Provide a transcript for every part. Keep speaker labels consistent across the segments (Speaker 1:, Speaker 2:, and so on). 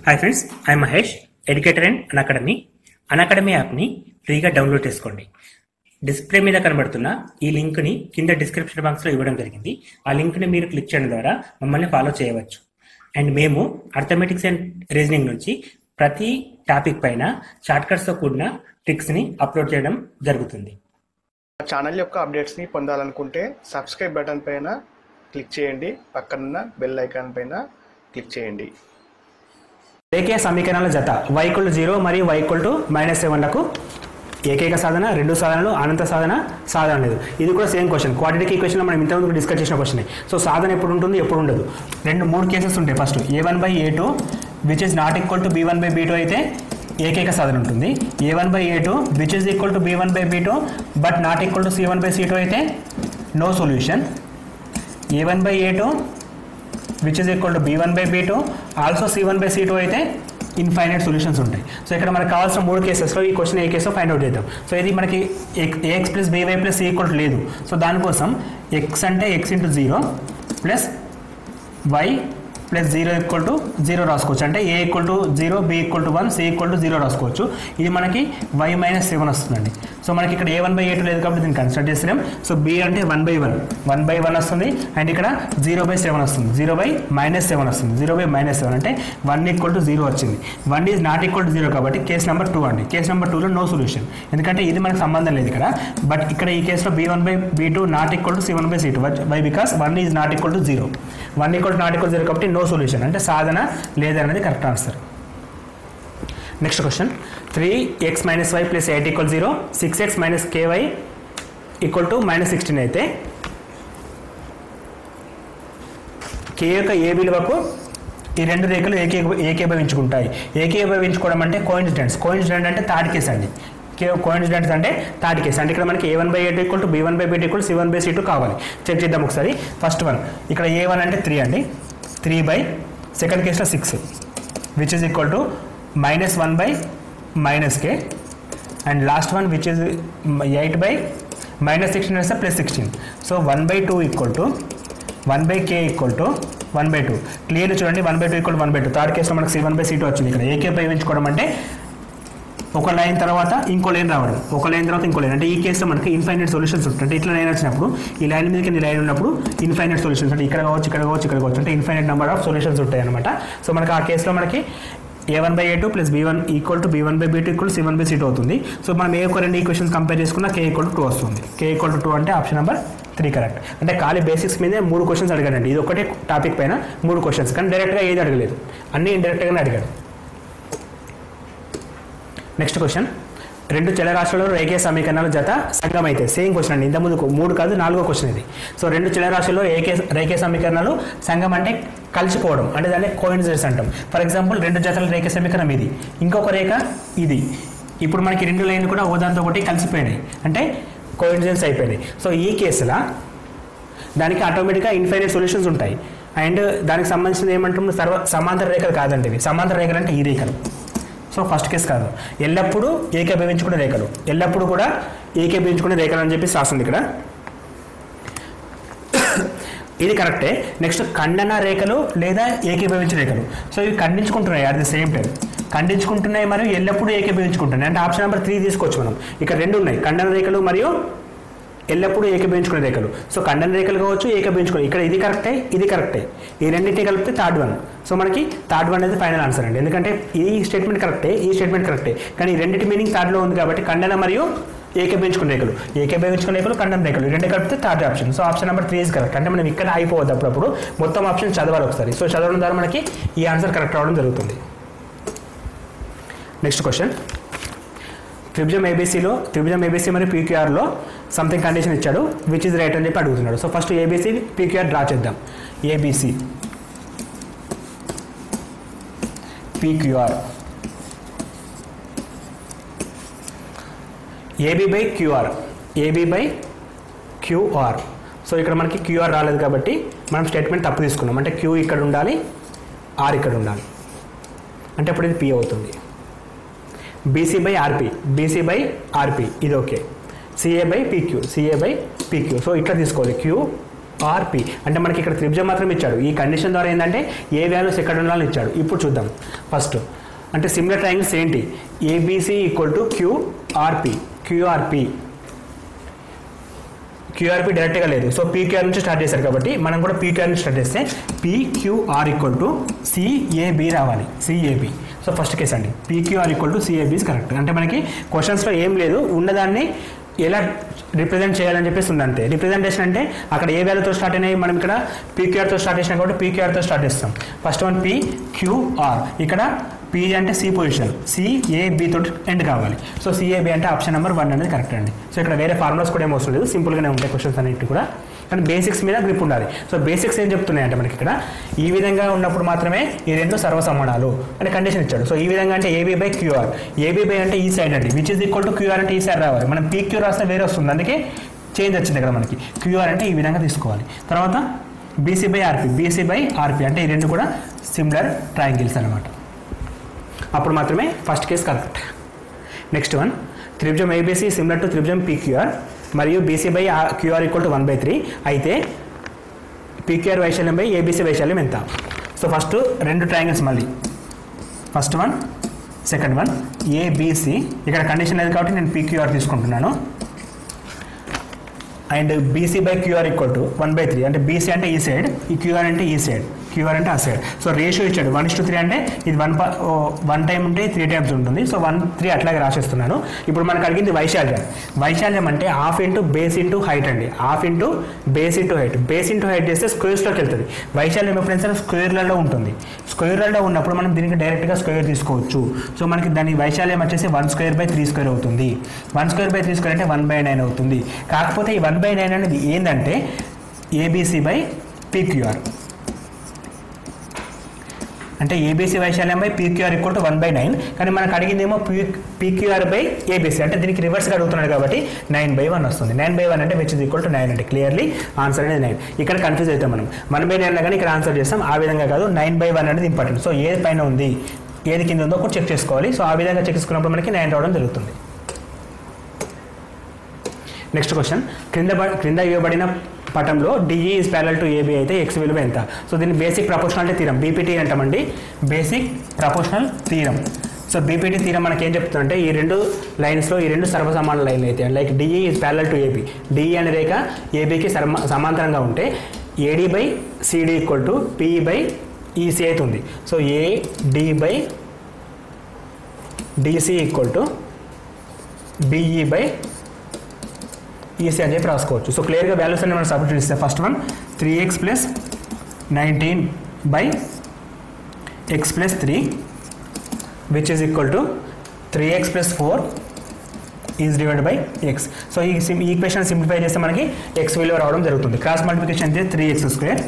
Speaker 1: Hi friends, I Mahesh, educator and Unacademy యాప్ని ఫ్రీగా download చేసుకోండి. డిస్ప్లే మీద కనబడుతున్న ఈ లింక్ని కింద డిస్క్రిప్షన్ బాక్స్లో ఇవ్వడం జరిగింది. ఆ లింక్ని మీరు క్లిక్ చేయడం ద్వారా మమ్మల్ని ఫాలో చేయవచ్చు. అండ్ మేము అర్థమెటిక్స్ అండ్ రీజనింగ్ నుంచి ప్రతి టాపిక్ పైన షార్ట్కట్స్తో కూడిన ట్రిక్స్ని అప్లోడ్ చేయడం జరుగుతుంది.
Speaker 2: ఛానల్ యొక్క అప్డేట్స్ని పొందాలనుకుంటే సబ్స్క్రైబ్ బటన్ పైన క్లిక్ చేయండి, పక్కనున్న బెల్ ఐకాన్ పైన క్లిక్ చేయండి.
Speaker 1: రేఖీయ సమీకరణాల జత y=0 మరియు y=-7లకు ఏకైక సాధన, రెండు సాధనలు, అనంత సాధన లేదు. ఇది కూడా సేమ్ క్వశ్చన్, క్వాడ్రాటిక్ ఈక్వేషన్లో మనం ఇంతకుముందు డిస్కస్ చేసిన క్వశ్చన్. సో సాధన ఎప్పుడు ఉంటుంది, ఎప్పుడు ఉండదు. మూడు కేసెస్ ఉంటాయి. First a1/a2 which is not equal to b1/b2 అయితే ఏకైక సాధన ఉంటుంది. a1/a2 which is equal to b1/b2 but not equal to c1/c2 అయితే no solution. a1/a2 which is equal to b1/b2 also c1/c2 అయితే ఇన్ఫైనైట్ సొల్యూషన్స్ ఉంటాయి. So ఇక్కడ మనకు కావాల్సిన మూడు కేసెస్లో ఈ క్వశ్చన్ ఏ కేసులో ఫైండ్ అవుట్ చేద్దాం. సో ఇది మనకి ax + by + c = లేదు. సో దానికోసం x అంటే x × 0 ప్లస్ y + 0 = 0 రాసుకోవచ్చు. అంటే a = 0, b = 1, c = 0 రాసుకోవచ్చు. ఇది మనకి y - 7 వస్తుందండి. సో మనకి ఇక్కడ a1/a2 లేదు కాబట్టి దీన్ని కన్సిడర్ చేస్తున్నాం. సో b అంటే 1/1 వస్తుంది. అండ్ ఇక్కడ 0/7 వస్తుంది, 0/-7 వస్తుంది. 0/-7 అంటే 1 = 0 వచ్చింది. 1 ఈజ్ నాట్ ఈక్వల్ టు 0 కాబట్టి కేసు నెంబర్ 2 అండి. కేసు నెంబర్ 2లో నో సొల్యూషన్, ఎందుకంటే ఇది మనకు సంబంధం లేదు ఇక్కడ. బట్ ఇక్కడ ఈ కేసులో b1/b2 not equal to c1/c2. Why? Because 1 is not equal to 0. 1 = not equal 0 కాబట్టి నో సొల్యూషన్, అంటే సాధన లేదనేది correct answer. Next question, 3x - y + 8 = 0, 6x - ky = -16 అయితే k యొక్క ఏ విలువకు ఈ రెండు రేఖలు ఏకీభవించుకుంటాయి. ఏకీభవించుకోవడం అంటే కోఇన్సిడెంట్ అంటే థర్డ్ కేస్ అండి. కోఇన్సిడెంట్స్ అంటే థర్డ్ కేస్. అంటే ఇక్కడ మనకి a1/a2 = b1/b2 = c1/c2 కావాలి. చెక్ చేద్దాం ఒకసారి. ఫస్ట్ వన్ ఇక్కడ a1 అంటే 3 అండి, 3 సెకండ్ కేసులో 6 which is equal to -1/-k and last one which is 8/-16 వేస్తే +16. So 1/2 = 1/k = 1/2. క్లియర్లీ చూడండి, 1/2 = 1/2. థర్డ్ కేసులో మనకు c1/c2 వచ్చింది. ఇక్కడ ఏకీభవించుకోవడం అంటే ఒక లైన్ తర్వాత ఇంకో లైన్ రావడం, ఒక లైన్ తర్వాత ఇంకో లైన్. అంటే ఈ కేసులో మనకి ఇన్ఫైనైట్ సొల్యూషన్స్ ఉంటుంది. అంటే ఇట్లా లైన్ వచ్చినప్పుడు ఈ లైన్ మీదకి లైన్ ఉన్నప్పుడు ఇన్ఫైనైట్ సొల్యూషన్స్ అంటే ఇక్కడ కావచ్చు, ఇక్కడ కావచ్చు, ఇక్కడ కావచ్చు, అంటే ఇన్ఫైనైట్ నెంబర్ ఆఫ్ సొల్యూషన్స్ ఉంటాయి అనమాట. సో మనకి ఆ కేసులో మనకి a1/a2 + b1 = b1/b2 = c1/c2 అవుతుంది. సో మనం ఏ ఒక రెండు ఈక్వేషన్స్ కంపేర్ చేసుకున్నా k = 2 వస్తుంది. k = 2 అంటే ఆప్షన్ నెంబర్ 3 కరెక్ట్. అంటే ఖాళీ బేసిక్స్ మీదే 3 క్వశ్చన్స్ అడిగాడండి. ఇది ఒకటే టాపిక్ పైన 3 క్వశ్చన్స్, కానీ డైరెక్ట్గా ఏది అడగలేదు, అన్నీ ఇండైరెక్ట్గానే అడిగాడు. నెక్స్ట్ క్వశ్చన్, రెండు చలరాశులలో రేఖీయ సమీకరణాల జత సంగం అయితే. సేమ్ క్వశ్చన్ అండి, ఇంతకుముందు 3 కాదు 4వ క్వశ్చన్ ఇది. సో రెండు చలరాశుల్లో రేఖీయ సమీకరణాలు సంగం అంటే కలిసిపోవడం, అంటే దాన్ని కోఇన్సిడెన్స్ అంటాం. ఫర్ ఎగ్జాంపుల్ రెండు జతల రేఖీయ సమీకరణం ఇది, ఇంకొక రేఖ ఇది. ఇప్పుడు మనకి రెండు లైన్లు కూడా ఒకదాంతో ఒకటి కలిసిపోయినాయి, అంటే కోఇన్సిడెన్స్ అయిపోయినాయి. సో ఈ కేసులో దానికి ఆటోమేటిక్గా ఇన్ఫైనైట్ సొల్యూషన్స్ ఉంటాయి. అండ్ దానికి సంబంధించిన ఏమంటాం, సమాంతర రేఖలు కాదండి ఇవి. సమాంతర రేఖలు అంటే ఈ రేఖలు. సో ఫస్ట్ కేసు కాదు, ఎల్లప్పుడూ ఏకీభవించుకునే రేఖలు, ఎల్లప్పుడూ కూడా ఏకీభవించుకునే రేఖలు అని చెప్పి రాస్తుంది ఇక్కడ. ఇది కరెక్టే. నెక్స్ట్ ఖండన రేఖలు లేదా ఏకీభవించిన రేఖలు. సో ఇవి ఖండించుకుంటున్నాయి అట్ ది సేమ్ టైం, ఖండించుకుంటున్నాయి మరియు ఎల్లప్పుడూ ఏకీభవించుకుంటున్నాయి. అంటే ఆప్షన్ నెంబర్ 3 తీసుకోవచ్చు మనం. ఇక్కడ రెండు ఉన్నాయి, ఖండన రేఖలు మరియు ఎల్లప్పుడూ ఏకీభవించుకునే రేఖలు. సో ఖండన రేఖలు కావచ్చు, ఏకీభవించుకునే. ఇక్కడ ఇది కరెక్టే, ఇది కరెక్టే. ఈ రెండింటిని కలిపితే థర్డ్ వన్. సో మనకి థర్డ్ వన్ అనేది ఫైనల్ ఆన్సర్ అండి, ఎందుకంటే ఈ స్టేట్మెంట్ కరెక్టే, ఈ స్టేట్మెంట్ కరెక్టే, కానీ ఈ రెండింటి మీనింగ్ థర్డ్లో ఉంది కాబట్టి ఖండన మరియు ఏకీభవించుకునే రేఖలు, ఏకీభవించుకునే రేఖలు, ఖండన రేఖలు రెండు కలిపితే third option. So option number 3 is correct. అంటే మనం ఇక్కడ అయిపోవద్దు, అప్పుడప్పుడు మొత్తం ఆప్షన్ చదవాలి ఒకసారి. సో చదవడం ద్వారా మనకి ఈ ఆన్సర్ కరెక్ట్ రావడం జరుగుతుంది. నెక్స్ట్ క్వశ్చన్, త్రిభుజం ఏబీసీ మరియు పీక్యూఆర్లో సంథింగ్ కండిషన్ ఇచ్చాడు, విచ్ ఇస్ రైట్ అని చెప్పి అడుగుతున్నాడు. So first ABC PQR draw చేద్దాం. ABC PQR, AB QR. సో ఇక్కడ మనకి క్యూఆర్ రాలేదు కాబట్టి మనం స్టేట్మెంట్ తప్పు తీసుకున్నాం. అంటే క్యూ ఇక్కడ ఉండాలి, ఆర్ ఇక్కడ ఉండాలి, అంటే అప్పుడు ఇది పీ అవుతుంది. బీసీ/ఆర్పీ ఇది ఓకే. CA/PQ. సో ఇట్లా తీసుకోవాలి, క్యూ ఆర్పి అంటే మనకి ఇక్కడ త్రిభుజం మాత్రం ఇచ్చాడు. ఈ కండిషన్ ద్వారా ఏంటంటే ఏ వాల్యూస్ ఎక్కడ ఉండాలని ఇచ్చాడు. ఇప్పుడు చూద్దాం ఫస్ట్ అంటే సిమిలర్ ట్రయాంగిల్స్ ఏంటి, ABC equal to QRP. QRP డైరెక్ట్గా లేదు, సో పీక్యూఆర్ నుంచి స్టార్ట్ చేశారు కాబట్టి మనం కూడా పీక్యూఆర్ నుంచి స్టార్ట్ చేస్తే పీక్యూఆర్ ఈక్వల్ టు సిఏబి రావాలి. సిఏబి సో ఫస్ట్ కేసు అండి, PQR equal to CAB is correct. అంటే మనకి క్వశ్చన్స్లో ఏం లేదు, ఉన్నదాన్ని ఎలా రిప్రజెంట్ చేయాలని చెప్పేసి ఉంది అంతే. రిప్రజెంటేషన్ అంటే అక్కడ ఏ వాల్యూతో స్టార్ట్ అయినాయి, మనం ఇక్కడ పీక్యూఆర్తో స్టార్ట్ చేసినాం కాబట్టి పీక్యూఆర్తో స్టార్ట్ చేస్తాం. ఫస్ట్ వన్ పీక్యూఆర్, ఇక్కడ పీ అంటే సి పొజిషన్, సిఏబి తోటి ఎండ్ కావాలి. సో సిఏబి అంటే ఆప్షన్ నెంబర్ 1 అనేది కరెక్ట్ అండి. సో ఇక్కడ వేరే ఫార్ములాస్ కూడా ఏం అవసరం లేదు, సింపుల్గానే ఉంటాయి క్వశ్చన్స్ అన్నిటి కూడా, కానీ బేసిక్స్ మీద గ్రిప్ ఉండాలి. సో బేసిక్స్ ఏం చెప్తున్నాయి అంటే మనకి ఇక్కడ ఈ విధంగా ఉన్నప్పుడు మాత్రమే ఈ రెండు సర్వసమానాలు అనే కండిషన్ ఇచ్చాడు. సో ఈ విధంగా అంటే AB by QR, AB by అంటే ఈ సైడ్ అండి, which is equal to QR అంటే ఈ సైడ్ రావాలి. మనం పీక్యూ రాస్తే వేరే వస్తుంది, అందుకే చేంజ్ వచ్చింది ఇక్కడ మనకి. క్యూఆర్ అంటే ఈ విధంగా తీసుకోవాలి. తర్వాత BC by RP, BC by RP అంటే ఈ రెండు కూడా సిమిలర్ ట్రయాంగిల్స్ అనమాట. అప్పుడు మాత్రమే first case correct. Next one, త్రిభుజం ఏబీసీ సిమిలర్ టు త్రిభుజం పీక్యూఆర్ మరియు BC by QR equal to 1/3 అయితే పీక్యూఆర్ వైశాల్యం బై ఏబీసీ వైశాల్యం ఎంత? సో ఫస్ట్ రెండు ట్రయాంగిల్స్, మళ్ళీ first one second one ABC, ఇక్కడ కండిషన్ లేదు కాబట్టి నేను పీక్యూఆర్ తీసుకుంటున్నాను. And BC by QR equal to 1/3 అంటే బీసీ అంటే ఈ సైడ్, ఈ క్యూఆర్ అంటే ఈ సైడ్, క్యూఆర్ అంటే ఆ సైడ్. సో రేషియో ఇచ్చాడు 1:3 అంటే ఇది 1 టైం ఉంటే 3 టైమ్స్ ఉంటుంది. సో 1/3 అట్లాగే రాసేస్తున్నాను. ఇప్పుడు మనకు అడిగింది వైశాల్యం. వైశాల్యం అంటే half into base into height అండి, half into base into height. Base into height చేస్తే స్క్వేర్స్లోకి వెళ్తుంది. వైశాల్యం ఎప్పుడైనా సరే స్క్వేర్లలో ఉంటుంది. స్క్వేర్లలో ఉన్నప్పుడు మనం దీనికి డైరెక్ట్గా స్క్వేర్ తీసుకోవచ్చు. సో మనకి దాని వైశాల్యం వచ్చేసి 1/3/3² అవుతుంది. 1/3/3² అంటే 1/9 అవుతుంది. కాకపోతే ఈ 1/9 అనేది ఏంటంటే ఏబీసీ బై పీక్యూఆర్ అంటే ఏబీసీ వైశాల్యం బై పీక్యూఆర్ ఈక్వల్ టు 1/9, కానీ మనకు అడిగిందేమో పీక్యూఆర్ బై ఏబీసీ అంటే దీనికి రివర్స్గా అడుగుతున్నాడు కాబట్టి 9/1 వస్తుంది. 9/1 అంటే విచ్ ఇస్ ఈక్వల్ టు 9 అంటే క్లియర్లీ ఆన్సర్ అనేది 9. ఇక్కడ కన్ఫ్యూజ్ అవుతాం మనం 1/9 కానీ ఇక్కడ ఆన్సర్ చేస్తాం, ఆ విధంగా కాదు. 9/1 అనేది ఇంపార్టెంట్. సో ఏది పైన ఉంది ఏది కింద ఉందో కూడా చెక్ చేసుకోవాలి. సో ఆ విధంగా చెక్ చేసుకున్నప్పుడు మనకి 9 రావడం జరుగుతుంది. నెక్స్ట్ క్వశ్చన్, క్రింద ఇవ్వబడిన పటంలో DE is parallel to AB అయితే ఎక్స్ విలువ ఎంత? సో దీన్ని బేసిక్ ప్రపోర్షనాలిటీ థీరం బీపీటీ అంటామండి, basic proportional theorem. So BPT theorem మనకి ఏం చెప్తుందంటే ఈ రెండు లైన్స్లో ఈ రెండు సర్వసమాన లైన్లు అయితే like DE is parallel to AB, DE అనే రేఖ ఏబీకి సమాంతరంగా ఉంటే AD by CD equal to PE by EC అవుతుంది. So AD by DC equal to BE by EC అని చెప్పి రాసుకోవచ్చు. సో క్లియర్గా వాల్యూస్ అన్ని మనం సబ్స్టిట్యూట్ ఇస్తే first one 3x plus 19 by x plus 3 which is equal to 3x plus 4 is divided by x. So ఈ equation simplify చేస్తే మనకి x విలువ రావడం జరుగుతుంది. క్రాస్ మల్టిప్లికేషన్ అయితే 3x²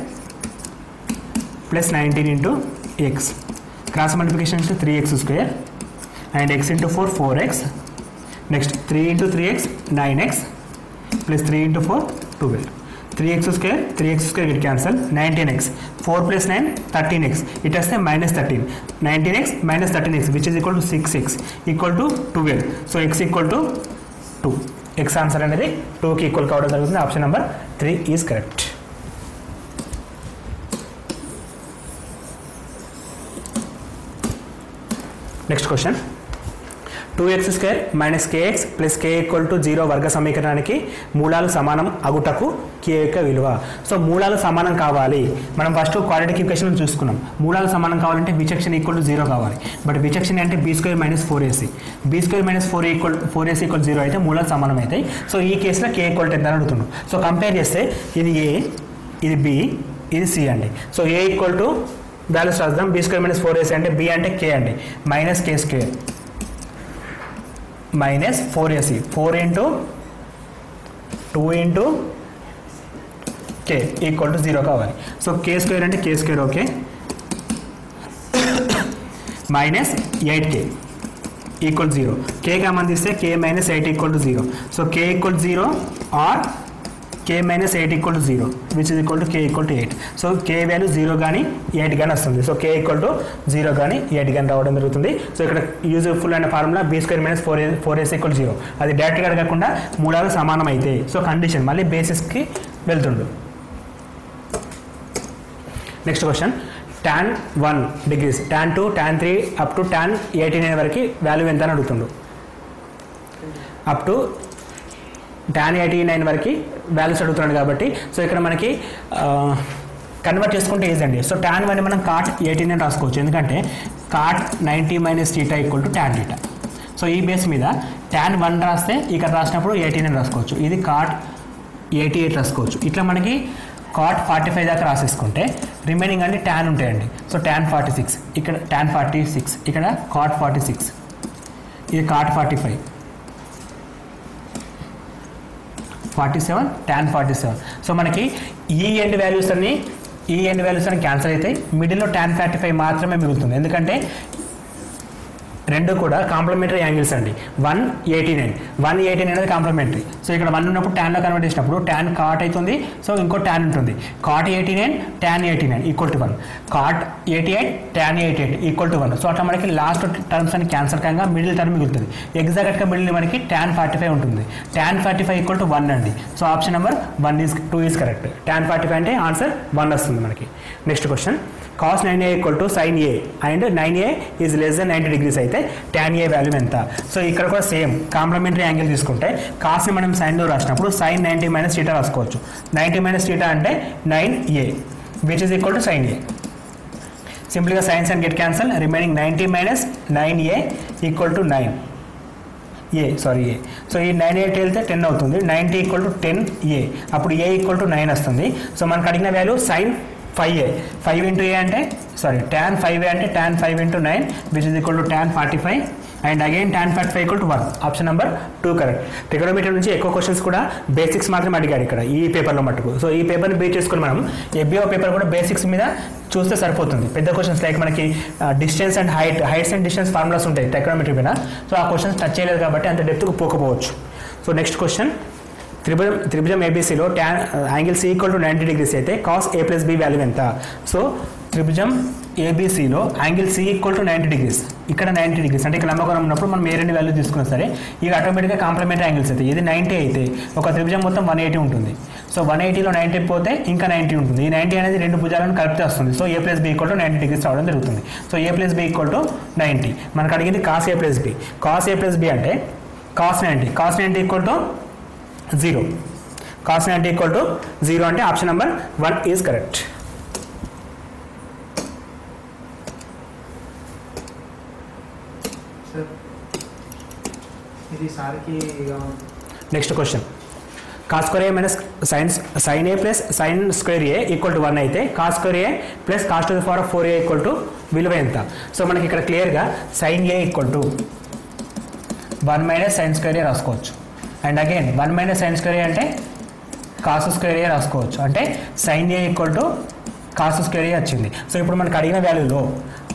Speaker 1: plus 19 into x, cross multiplication అయితే 3x² and x into 4 4x, next 3 into 3x 9x plus 3 into 4 12, 3x² get cancel, 19x, 4 plus 9 13x, it has a minus 13, 19x minus 13x which is equal to 6x equal to 12. So x equal to 2. X answer అనేది 2కి equal కావడం జరుగుతుంది. Option number 3 is correct. Next question, 2x² minus kx plus k equal to 0 వర్గ సమీకరణానికి మూలాలు సమానం అగుటకు k యొక్క విలువ. సో మూలాలు సమానం కావాలి. మనం ఫస్ట్ క్వాడ్రాటిక్ ఈక్వేషన్ చూసుకున్నాం. మూలాలు సమానం కావాలంటే విచక్షణ ఈక్వల్ టు 0 కావాలి. బట్ విచక్షణ అంటే b² minus 4ac, b² minus 4ac equal 0 అయితే మూలాలు సమానం అవుతాయి. సో ఈ కేసులో k ఈక్వల్ 10 అని అడుగుతున్నాం. సో కంపేర్ చేస్తే ఇది a, ఇది b, ఇది c అండి. So a equal to values రాద్దాం. b² మైనస్ 4ac అంటే b అంటే k అండి, minus k² minus 4ac, 4 into 2 into k equal to 0 కావాలి. సో k² అంటే k² okay, minus 8k equal 0, k common తీస్తే k minus 8 equal to 0. So k ఈక్వల్ 0 or k minus 8 equal to 0 which is equal to k equal to 8. So k value 0 కానీ 8 కానీ వస్తుంది. So k equal to 0 కానీ 8 కానీ రావడం జరుగుతుంది. So ఇక్కడ యూజ్ఫుల్ అయిన formula b² minus 4ac equal 0, అది డైరెక్ట్గా అడగకుండా మూలాలు సమానం అయితే. సో కండిషన్ మళ్ళీ బేసిస్కి వెళ్తుండు. Next question tan 1 degrees tan 2 tan 3 up to tan 89 వరకు వాల్యూ ఎంత అని అడుగుతుండు. అప్ టు tan 89 వరకు వాల్యూస్ అడుగుతున్నాడు కాబట్టి సో ఇక్కడ మనకి కన్వర్ట్ చేసుకుంటే ఈజీ అండి. సో tan 1 మనం cot 89 రాసుకోవచ్చు, ఎందుకంటే cot 90 minus θ equal to tan θ. So ఈ బేస్ మీద tan 1 రాస్తే ఇక్కడ రాసినప్పుడు 89 రాసుకోవచ్చు, ఇది cot 88 రాసుకోవచ్చు. ఇట్లా మనకి cot 45 దాకా రాసేసుకుంటే రిమైనింగ్ అన్ని tan ఉంటాయండి. సో tan 46 ఇక్కడ tan 46 ఇక్కడ cot 46 ఇది cot 45 47 tan 47. సో మనకి ఈ ఎండ్ వాల్యూస్ అన్ని క్యాన్సిల్ అవుతాయి, మిడిల్లో tan 45 మాత్రమే మిగులుతుంది, ఎందుకంటే రెండు కూడా కాంప్లిమెంటరీ యాంగిల్స్ అండి. 189 అనేది కాంప్లిమెంటరీ. సో ఇక్కడ 1 ఉన్నప్పుడు ట్యాన్లో కన్వర్ట్ చేసినప్పుడు tan cot అవుతుంది, సో ఇంకో tan ఉంటుంది. cot 89 tan 89 equal to 1, cot 88 tan 88 equal to 1. So అట్లా మనకి లాస్ట్ టర్మ్స్ అని క్యాన్సల్ కాగా మిడిల్ టర్మ్ మిగులుతుంది. ఎగ్జాక్ట్గా మిడిల్ మనకి tan 45 ఉంటుంది. tan 45 ఈక్వల్ టు 1 అండి. So option number 2 is correct. tan 45 అంటే ఆన్సర్ 1 వస్తుంది మనకి. Next question cos 9a equal to sin a and 9a is less than 90 degrees అయితే tan a వాల్యూ ఎంత? సో ఇక్కడ కూడా సేమ్ కాంప్లిమెంటరీ యాంగిల్ తీసుకుంటే కాస్ని మనం సైన్లో రాసినప్పుడు sin 90 మైనస్ θ రాసుకోవచ్చు. 90 మైనస్ θ అంటే 9a which is equal to sin a. సింప్లీగా sines and get cancel, remaining 90 minus 9a equal to 9a. So ఈ 9a వెళ్తే 10 అవుతుంది, 90 ఈక్వల్ టు 10a, అప్పుడు a ఈక్వల్ టు 9 వస్తుంది. సో మనకు అడిగిన value sin 5a, 5 into a అంటే tan 5a అంటే tan 5 ఇంటూ 9 which is equal to tan 45 and again tan 45 equal to 1. Option number 2 correct. Trigonometry నుంచి ఎక్కువ క్వశ్చన్స్ కూడా బేసిక్స్ మాత్రమే అడిగాడు ఇక్కడ ఈ పేపర్లో మట్టుకు. సో ఈ పేపర్ని బేస్ చేసుకుని మనం ఎబిఓ పేపర్ కూడా బేసిక్స్ మీద చూస్తే సరిపోతుంది. పెద్ద క్వశ్చన్స్ లైక్ మనకి distance and heights and distance formulas ఉంటాయి ట్రిగోనోమెట్రీ మీద. సో ఆ క్వశ్చన్స్ టచ్ చేయలేదు కాబట్టి అంత డెప్త్కు పోకపోవచ్చు. సో నెక్స్ట్ క్వశ్చన్ త్రిభుజం ఏబీసీలో angle C equal to 90 degrees అయితే cos A plus B value ఎంత? సో త్రిభుజం ఏబీసీలో angle C equal to 90 degrees, ఇక్కడ 90 డిగ్రీస్ అంటే ఇక్కడ లంబకోణం ఉన్నప్పుడు మనం ఏ రెండు వాల్యూ తీసుకున్నా సరే ఇక ఆటోమేటిక్గా కాంప్లిమెంటరీ యాంగిల్స్ అయితే ఇది 90 అయితే ఒక త్రిభుజం మొత్తం 180 ఉంటుంది. సో 180లో 90 పోతే ఇంకా 90 ఉంటుంది. ఈ 90 అనేది రెండు భుజాలను కలిపితే వస్తుంది. So A plus B equal to 90 degrees రావడం జరుగుతుంది. So A plus B equal to 90. మనకు అడిగింది cos A plus B. Cos A plus B అంటే cos 90 equal to 0. cos 90 equal to 0 అంటే option number 1 is correct. Next question cos square a minus sin a plus sin square a equal to 1 అయితే cos square a plus cos to the power of 4a equal to విలువ ఎంత? So మనకి ఇక్కడ క్లియర్గా sin a equal to 1 minus sin square a రాసుకోవచ్చు. And again 1 minus sin square a అంటే cos square a రాసుకోవచ్చు. అంటే sin a equal to cos square a వచ్చింది. సో ఇప్పుడు మనకు అడిగిన వాల్యూలో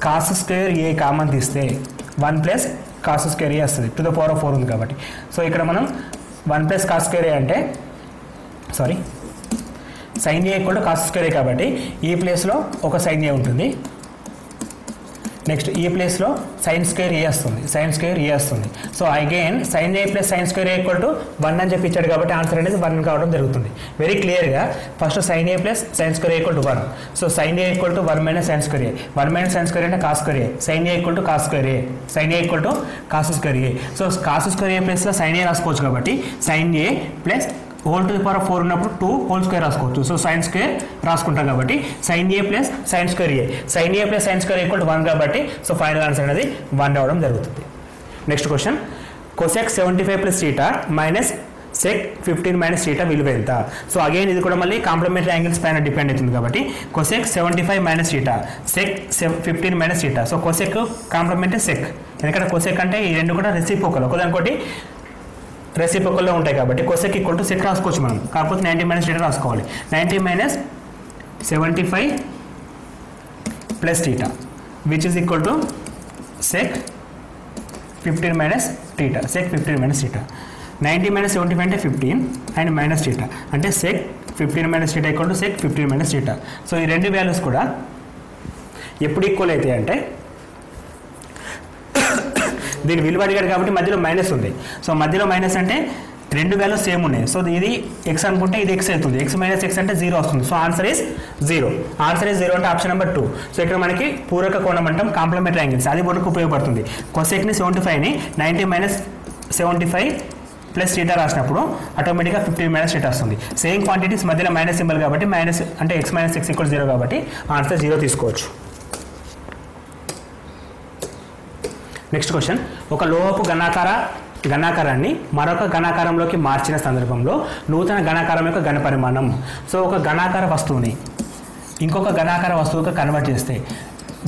Speaker 1: cos square a కామన్ తీస్తే 1 ప్లస్ cos square a వస్తుంది, టు ద పవర్ ఆఫ్ 4 ఉంది కాబట్టి. సో ఇక్కడ మనం 1 ప్లస్ cos square a అంటే sin a equal to cos square a కాబట్టి ఈ ప్లేస్లో ఒక sin a ఉంటుంది. నెక్స్ట్ ఈ ప్లేస్లో sin square a వస్తుంది. So again sin a plus sin square a equal to 1 అని చెప్పి ఇచ్చాడు కాబట్టి ఆన్సర్ అనేది 1 కావడం జరుగుతుంది. వెరీ క్లియర్గా first sin a plus sin square a equal to 1. So sin a equal to 1 minus sin square a. 1 minus sin square a అంటే cos square a. sin a equal to cos square a. cos square a. So cos square a ప్లస్లో sin a రాసుకోవచ్చు కాబట్టి sin a plus whole to the power of 4 ఉన్నప్పుడు 2 whole square రాసుకోవచ్చు. So sin square రాసుకుంటాం కాబట్టి sin a plus sin square a. sin a plus sin square equal to 1 కాబట్టి so final answer అనేది 1 రావడం జరుగుతుంది. Next question cosec 75 plus θ minus sec 15 minus θ విలువ ఎంత? సో అగైన్ ఇది కూడా మళ్ళీ కాంప్లిమెంటరీ యాంగిల్స్ పైన డిపెండ్ అవుతుంది కాబట్టి cosec 75 minus θ sec 15 minus θ. So cosec complementary sec, ఎందుకంటే cosec అంటే ఈ రెండు కూడా రెసిప్రోకల్, ఒకదానికోటి రెసిప్రోకల్లో ఉంటాయి కాబట్టి cosec ఈక్వల్ టు sec రాసుకోవచ్చు మనం, కాకపోతే 90 మైనస్ θ రాసుకోవాలి. 90 minus 75 plus θ which is equal to sec 15 minus θ. sec 15 minus θ. 90 minus 75 అంటే 15 అండ్ మైనస్ θ అంటే sec 15 minus θ equal to sec 15 minus θ. So ఈ రెండు వాల్యూస్ కూడా ఎప్పుడు ఈక్వల్ అవుతాయి అంటే దీని విలువ అడిగాడు కాబట్టి మధ్యలో మైనస్ ఉంది. సో మధ్యలో మైనస్ అంటే రెండు వాల్యూస్ సేమ్ ఉన్నాయి. సో ఇది ఎక్స్ అనుకుంటే ఇది ఎక్స్ అవుతుంది. ఎక్స్ మైనస్ ఎక్స్ అంటే 0 వస్తుంది. So answer is 0. Answer is 0 అంటే ఆప్షన్ నెంబర్ 2. సో ఇక్కడ మనకి పూరక కోణం అంటాం, కాంప్లిమెంటరీ యాంగిల్స్, అది మనకు ఉపయోగపడుతుంది. కొసెక్ని 75ని 90 మైనస్ 75 ప్లస్ θ రాసినప్పుడు ఆటోమేటిక్గా 15 మైనస్ θ వస్తుంది. సేమ్ క్వాంటిటీస్ మధ్యలో మైనస్ సింబల్ కాబట్టి మైనస్ అంటే ఎక్స్ మైనస్ ఎక్స్ ఈక్వల్ 0 కాబట్టి ఆన్సర్ 0 తీసుకోవచ్చు. నెక్స్ట్ క్వశ్చన్, ఒక లోహపు ఘనాకారాన్ని మరొక ఘనాకారంలోకి మార్చిన సందర్భంలో నూతన ఘనాకారం యొక్క ఘన పరిమాణం. సో ఒక ఘనాకార వస్తువుని ఇంకొక ఘనాకార వస్తువుగా కన్వర్ట్ చేస్తే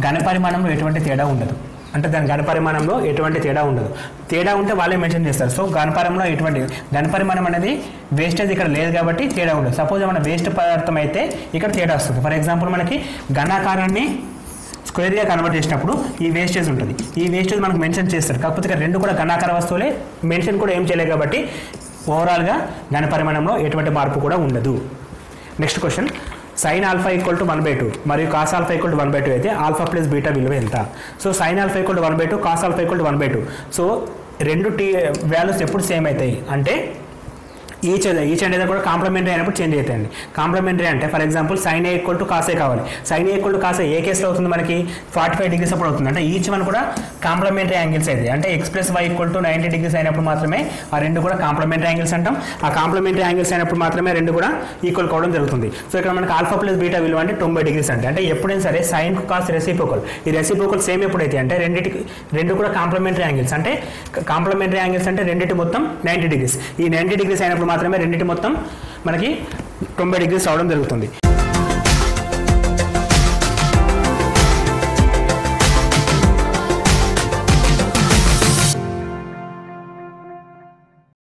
Speaker 1: ఘన పరిమాణంలో ఎటువంటి తేడా ఉండదు. అంటే దాని ఘన పరిమాణంలో ఎటువంటి తేడా ఉండదు. తేడా ఉంటే వాళ్ళే మెన్షన్ చేస్తారు. సో ఘనపరిమాణంలో ఎటువంటి ఘన పరిమాణం అనేది వేస్టేజ్ ఇక్కడ లేదు కాబట్టి తేడా ఉండదు. సపోజ్ ఏమైనా వేస్ట్ పదార్థం అయితే ఇక్కడ తేడా వస్తుంది. ఫర్ ఎగ్జాంపుల్ మనకి ఘనాకారాన్ని స్క్వేర్గా కన్వర్ట్ చేసినప్పుడు ఈ వేస్టేజ్ ఉంటుంది. ఈ వేస్టేజ్ మనకు మెన్షన్ చేస్తారు. కాకపోతే ఇక్కడ రెండు కూడా ఘనాకార వస్తువులే, మెన్షన్ కూడా ఏం చేయలేదు కాబట్టి ఓవరాల్గా ఘన పరిమాణంలో ఎటువంటి మార్పు కూడా ఉండదు. Next question, sin alpha equal to 1/2 మరియు కాస్ ఆల్ఫా ఈక్వల్ టు 1/2 అయితే ఆల్ఫా ప్లస్ బీటా విలువ ఎంత? So sin alpha equal to 1/2, cos alpha equal to 1/2. So రెండు వాల్యూస్ ఎప్పుడు సేమ్ అవుతాయి అంటే ఈచ్ అనేది కూడా కాంప్లిమెంటరీ అయినప్పుడు చేంజ్ అవుతాయండి. కాంప్లిమెంటరీ అంటే for example sin A equal to cos A కావాలి. sin A equal to cos A కేసులో అవుతుంది మనకి 45 డిగ్రీస్ అప్పుడు అవుతుంది. అంటే ఈచ్ వన్ కూడా కాంప్లిమెంటరీ యాంగిల్స్ అయితే అంటే x plus y equal to 90 degrees అయినప్పుడు మాత్రమే ఆ రెండు కూడా కాంప్లిమెంటరీ యాంగిల్స్ అంటాం. ఆ కాంప్లిమెంటరీ యాంగిల్స్ అయినప్పుడు మాత్రమే రెండు కూడా ఈక్వల్ కావడం జరుగుతుంది. సో ఇక్కడ మనకి ఆల్ఫా ప్లస్ బీటా విలువ అంటే 90 డిగ్రీస్ అంటే ఎప్పుడైనా సరే సైన్ కాస్ రెసిప్రోకల్, ఈ రెసిప్రోకల్ సేమ్ ఎప్పుడైతే అంటే రెండు కూడా కాంప్లిమెంటరీ యాంగిల్స్ అంటే కాంప్లిమెంటరీ యాంగిల్స్ అంటే రెండింటి మొత్తం 90 డిగ్రీస్. ఈ 90 డిగ్రీస్ అయినప్పుడు మాత్రమే రెండింటి మొత్తం మనకి 90 డిగ్రీస్ రావడం జరుగుతుంది.